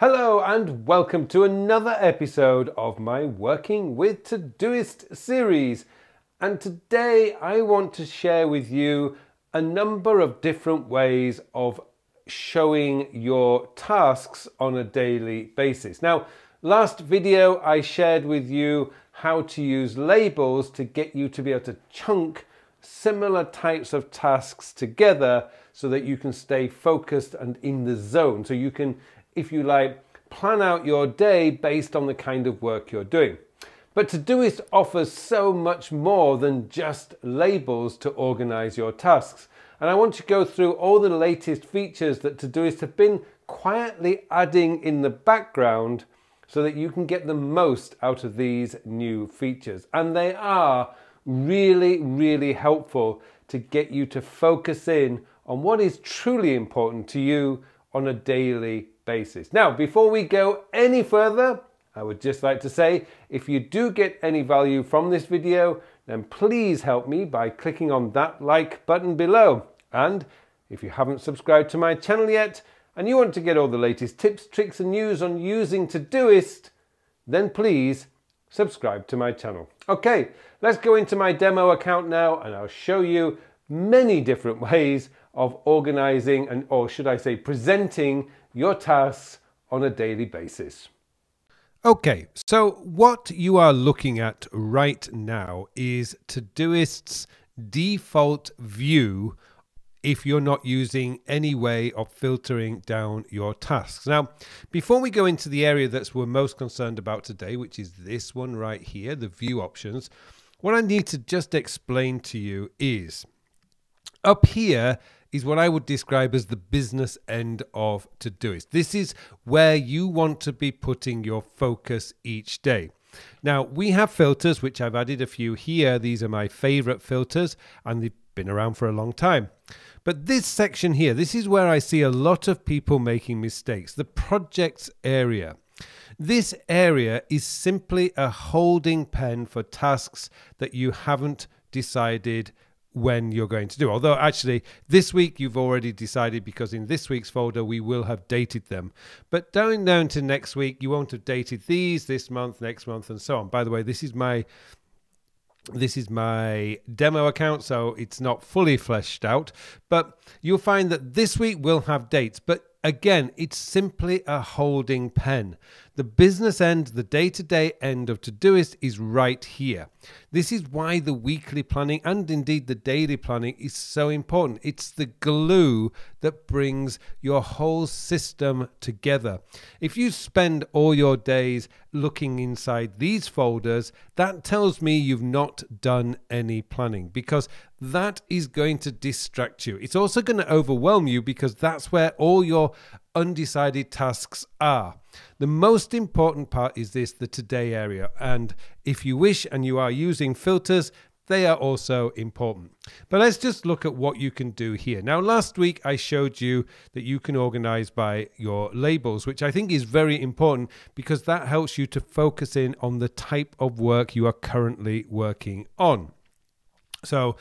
Hello and welcome to another episode of my Working with Todoist series. And today I want to share with you a number of different ways of showing your tasks on a daily basis. Now, last video I shared with you how to use labels to get you to be able to chunk similar types of tasks together so that you can stay focused and in the zone. So you can, if you like, plan out your day based on the kind of work you're doing. But Todoist offers so much more than just labels to organize your tasks. And I want to go through all the latest features that Todoist have been quietly adding in the background so that you can get the most out of these new features. And they are really, really helpful to get you to focus in on what is truly important to you on a daily basis. Now, before we go any further, I would just like to say, if you do get any value from this video, then please help me by clicking on that like button below. And if you haven't subscribed to my channel yet, and you want to get all the latest tips, tricks and news on using Todoist, then please subscribe to my channel. Okay, let's go into my demo account now and I'll show you many different ways of organizing and, or should I say, presenting your tasks on a daily basis. Okay, so what you are looking at right now is Todoist's default view if you're not using any way of filtering down your tasks. Now, before we go into the area that we're most concerned about today, which is this one right here, the view options, what I need to just explain to you is up here is what I would describe as the business end of Todoist. This is where you want to be putting your focus each day. Now, we have filters, which I've added a few here. These are my favorite filters, and they've been around for a long time. But this section here, this is where I see a lot of people making mistakes. The projects area. This area is simply a holding pen for tasks that you haven't decided when you're going to do. Although actually this week you've already decided, because in this week's folder we will have dated them. But down to next week you won't have dated these, this month, next month and so on. By the way, this is my demo account, so it's not fully fleshed out, but you'll find that this week will have dates. But again, it's simply a holding pen. The business end, the day-to-day end of Todoist is right here. This is why the weekly planning and indeed the daily planning is so important. It's the glue that brings your whole system together. If you spend all your days looking inside these folders, that tells me you've not done any planning, because that is going to distract you. It's also going to overwhelm you, because that's where all your undecided tasks are. The most important part is this, the today area. And if you wish and you are using filters, they are also important. But let's just look at what you can do here. Now, last week I showed you that you can organize by your labels, which I think is very important because that helps you to focus in on the type of work you are currently working on. So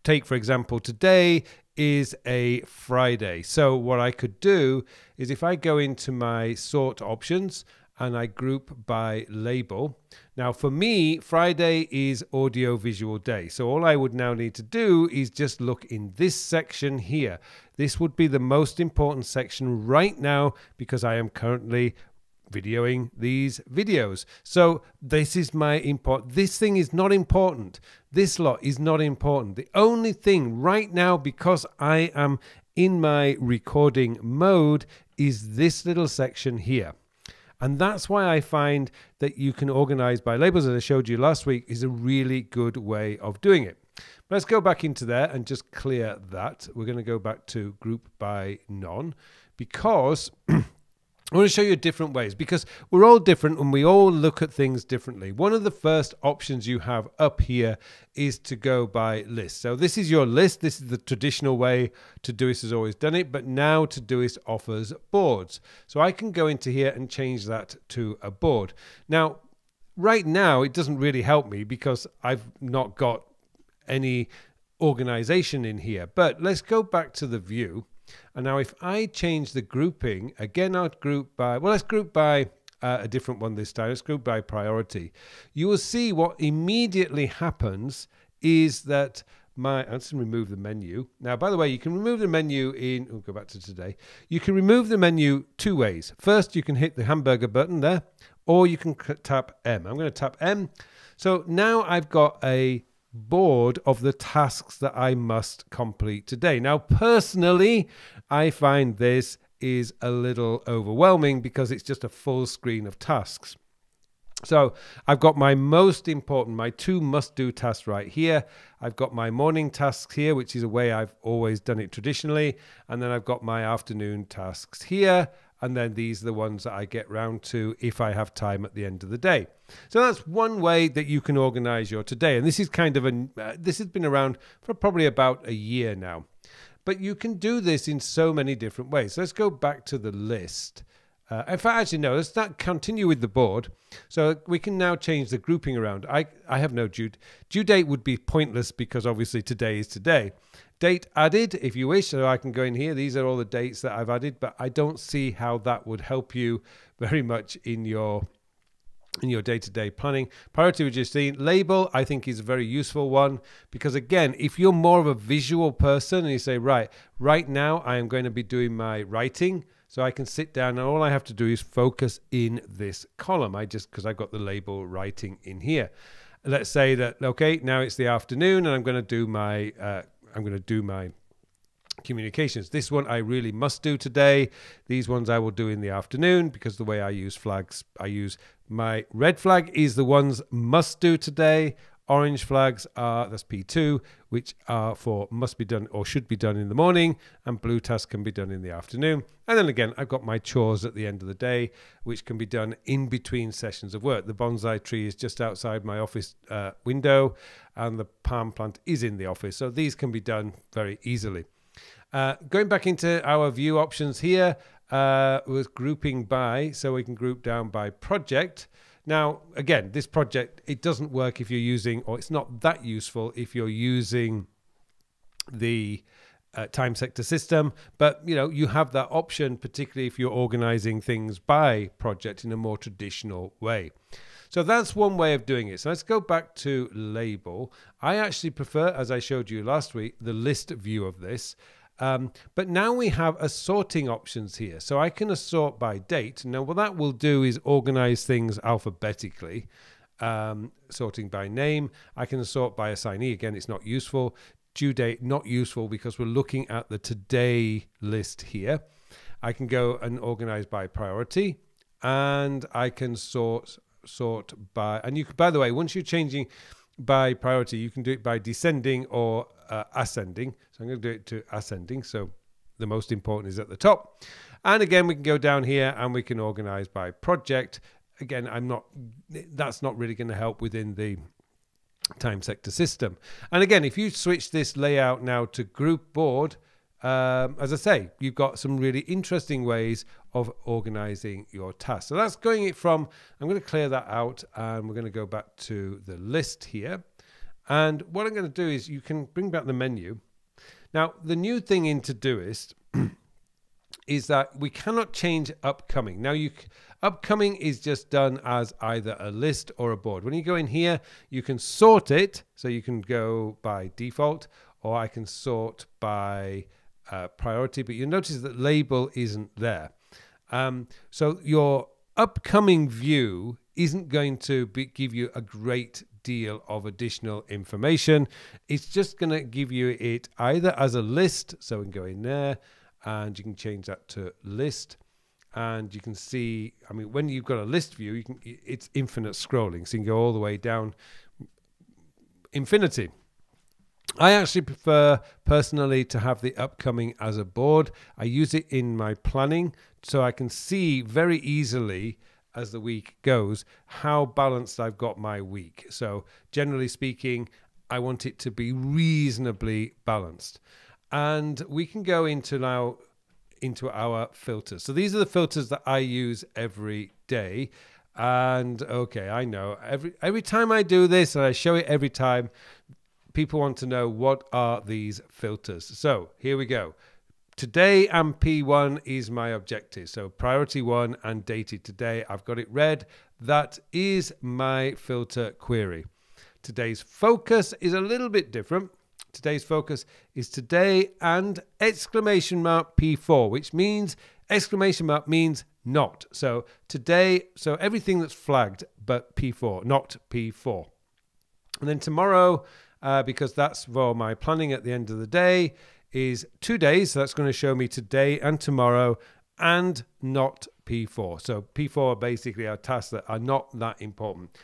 take, for example, today is a Friday. So what I could do is if I go into my sort options and I group by label. Now for me, Friday is audio visual day. So all I would now need to do is just look in this section here. This would be the most important section right now because I am currently videoing these videos. So this is my import. This thing is not important. This lot is not important. The only thing right now, because I am in my recording mode, is this little section here. And that's why I find that you can organize by labels, as I showed you last week, is a really good way of doing it. Let's go back into there and just clear that. We're going to go back to group by none, because I want to show you different ways, because we're all different and we all look at things differently. One of the first options you have up here is to go by list. So this is your list. This is the traditional way Todoist has always done it, but now Todoist offers boards. So I can go into here and change that to a board. Now, right now, it doesn't really help me because I've not got any organization in here, but let's go back to the view. And now if I change the grouping, again, I'll group by, well, let's group by a different one this time. Let's group by priority. You will see what immediately happens is that let's remove the menu. Now, by the way, you can remove the menu go back to today. You can remove the menu two ways. First, you can hit the hamburger button there, or you can tap M. I'm going to tap M. So now I've got a board of the tasks that I must complete today. Now, personally, I find this is a little overwhelming because it's just a full screen of tasks. So I've got my most important, my two must-do tasks right here. I've got my morning tasks here, which is a way I've always done it traditionally. And then I've got my afternoon tasks here. And then these are the ones that I get round to if I have time at the end of the day. So that's one way that you can organize your today. And this is kind of this has been around for probably about a year now. But you can do this in so many different ways. So let's go back to the list. In fact, actually, no, let's not continue with the board. So we can now change the grouping around. I have no due date would be pointless because obviously today is today. Date added, if you wish, so I can go in here. These are all the dates that I've added, but I don't see how that would help you very much in your day-to-day planning. Priority, which you've seen. Label, I think, is a very useful one because, again, if you're more of a visual person and you say, right now I am going to be doing my writing, so I can sit down and all I have to do is focus in this column. Because I've got the label writing in here. Let's say that, okay, now it's the afternoon and I'm going to do my communications. This one I really must do today. These ones I will do in the afternoon because the way I use flags, my red flag is the ones must do today. Orange flags that's P2, which are for must be done or should be done in the morning, and blue tasks can be done in the afternoon. And then again, I've got my chores at the end of the day, which can be done in between sessions of work. The bonsai tree is just outside my office window, and the palm plant is in the office. So these can be done very easily. Going back into our view options here, with grouping by, so we can group down by project. Now, again, this project, it doesn't work if you're using, or it's not that useful if you're using the time sector system, but you have that option, particularly if you're organizing things by project in a more traditional way. So that's one way of doing it. So let's go back to label. I actually prefer, as I showed you last week, the list view of this. But now we have assorting options here. So I can assort by date. Now what that will do is organize things alphabetically, sorting by name. I can assort by assignee. Again, it's not useful. Due date, not useful because we're looking at the today list here. I can go and organize by priority, and I can sort by, and you can, by the way, once you're changing by priority, you can do it by descending or ascending. So I'm going to do it to ascending. So the most important is at the top. And again, we can go down here and we can organize by project. Again, that's not really going to help within the time sector system. And again, if you switch this layout now to group board, as I say, you've got some really interesting ways of organizing your tasks. So that's going it from, I'm going to clear that out and we're going to go back to the list here. And what I'm going to do is you can bring back the menu. Now, the new thing in Todoist is that we cannot change upcoming. Now, upcoming is just done as either a list or a board. When you go in here, you can sort it. So you can go by default, or I can sort by priority, but you'll notice that label isn't there. So your upcoming view isn't going to give you a great deal of additional information. It's just going to give you it either as a list, so we can go in there and you can change that to list, and you can see, I mean, when you've got a list view, it's infinite scrolling, so you can go all the way down infinity. I actually prefer personally to have the upcoming as a board. I use it in my planning so I can see very easily as the week goes how balanced I've got my week. So generally speaking, I want it to be reasonably balanced. And we can go into our filters. So these are the filters that I use every day. And okay, I know every time I do this, and I show it every time, people want to know what are these filters. So here we go. today and P1 is my objective. So priority 1 and dated today. I've got it red. That is my filter query. Today's focus is a little bit different. Today's focus is today and exclamation mark P4, which means exclamation mark means not. So today, so everything that's flagged but P4, not P4. And then tomorrow, because that's for my planning at the end of the day, is 2 days. So that's going to show me today and tomorrow and not P4. So P4 basically are tasks that are not that important.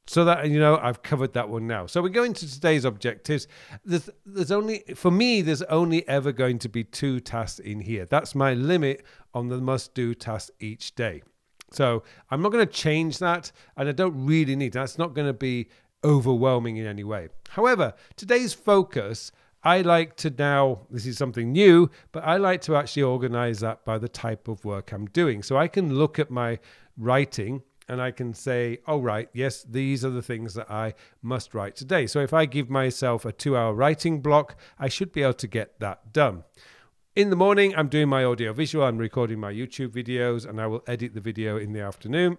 So that, you know, I've covered that one now. So we go into today's objectives. There's only, for me, there's only ever going to be 2 tasks in here. That's my limit on the must-do tasks each day. So I'm not going to change that, and I don't really need, that's not going to be overwhelming in any way. However, today's focus, I like to now, this is something new, but I like to actually organize that by the type of work I'm doing. So I can look at my writing and I can say, oh, right, yes, these are the things that I must write today. So if I give myself a 2-hour writing block, I should be able to get that done. In the morning, I'm doing my audio visual. I'm recording my YouTube videos, and I will edit the video in the afternoon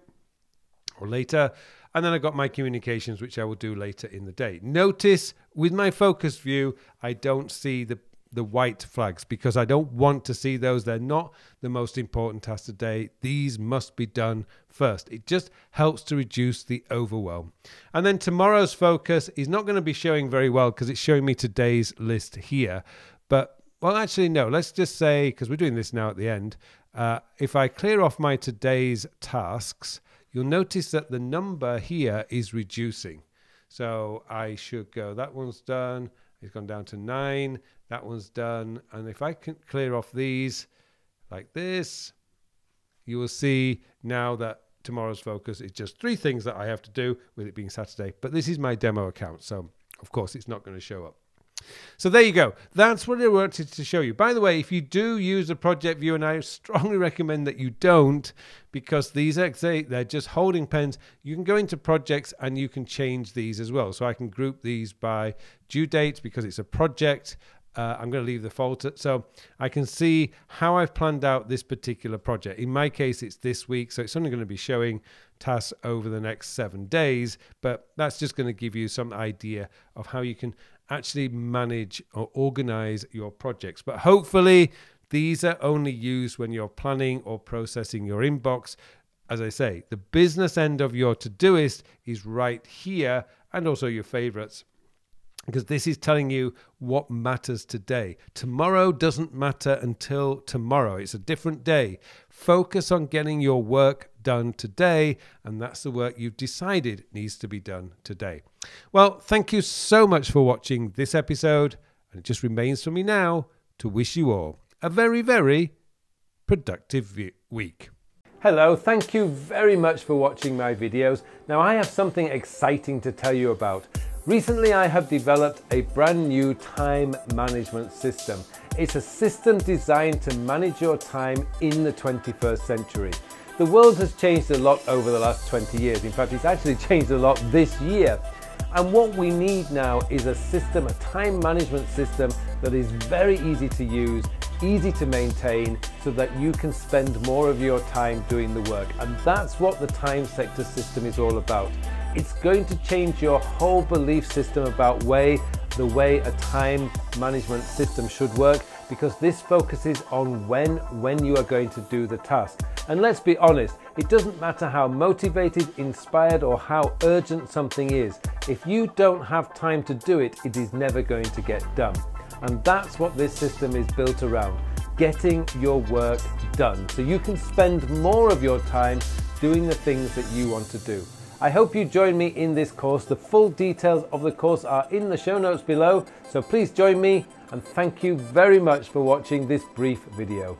or later. And then I've got my communications, which I will do later in the day. Notice with my focus view, I don't see the white flags because I don't want to see those. They're not the most important task today. These must be done first. It just helps to reduce the overwhelm. And then tomorrow's focus is not going to be showing very well because it's showing me today's list here. But, well, actually, no, let's just say, because we're doing this now at the end, if I clear off my today's tasks, you'll notice that the number here is reducing. So I should go, that one's done. It's gone down to 9. That one's done. And if I can clear off these like this, you will see now that tomorrow's focus is just 3 things that I have to do with it being Saturday. But this is my demo account. So, of course, it's not going to show up. So there you go. That's what I wanted to show you. By the way, if you do use a project view, and I strongly recommend that you don't, because these they're just holding pens, you can go into projects and you can change these as well. So I can group these by due date because it's a project. I'm going to leave the folder so I can see how I've planned out this particular project. In my case, it's this week, so it's only going to be showing tasks over the next 7 days, but that's just going to give you some idea of how you can actually manage or organize your projects. But hopefully these are only used when you're planning or processing your inbox. As I say, the business end of your Todoist is right here, and also your favorites, because this is telling you what matters today. Tomorrow doesn't matter until tomorrow. It's a different day. Focus on getting your work done today, and that's the work you've decided needs to be done today. Well, thank you so much for watching this episode, and it just remains for me now to wish you all a very, very productive week. Hello, thank you very much for watching my videos. Now I have something exciting to tell you about. Recently I have developed a brand new time management system. It's a system designed to manage your time in the 21st century. The world has changed a lot over the last 20 years. In fact, it's actually changed a lot this year. And what we need now is a system, a time management system that is very easy to use, easy to maintain, so that you can spend more of your time doing the work. And that's what the time sector system is all about. It's going to change your whole belief system about the way a time management system should work, because this focuses on when you are going to do the task. And let's be honest, it doesn't matter how motivated, inspired, or how urgent something is. If you don't have time to do it, it is never going to get done. And that's what this system is built around, getting your work done, so you can spend more of your time doing the things that you want to do. I hope you join me in this course. The full details of the course are in the show notes below, so please join me, and thank you very much for watching this brief video.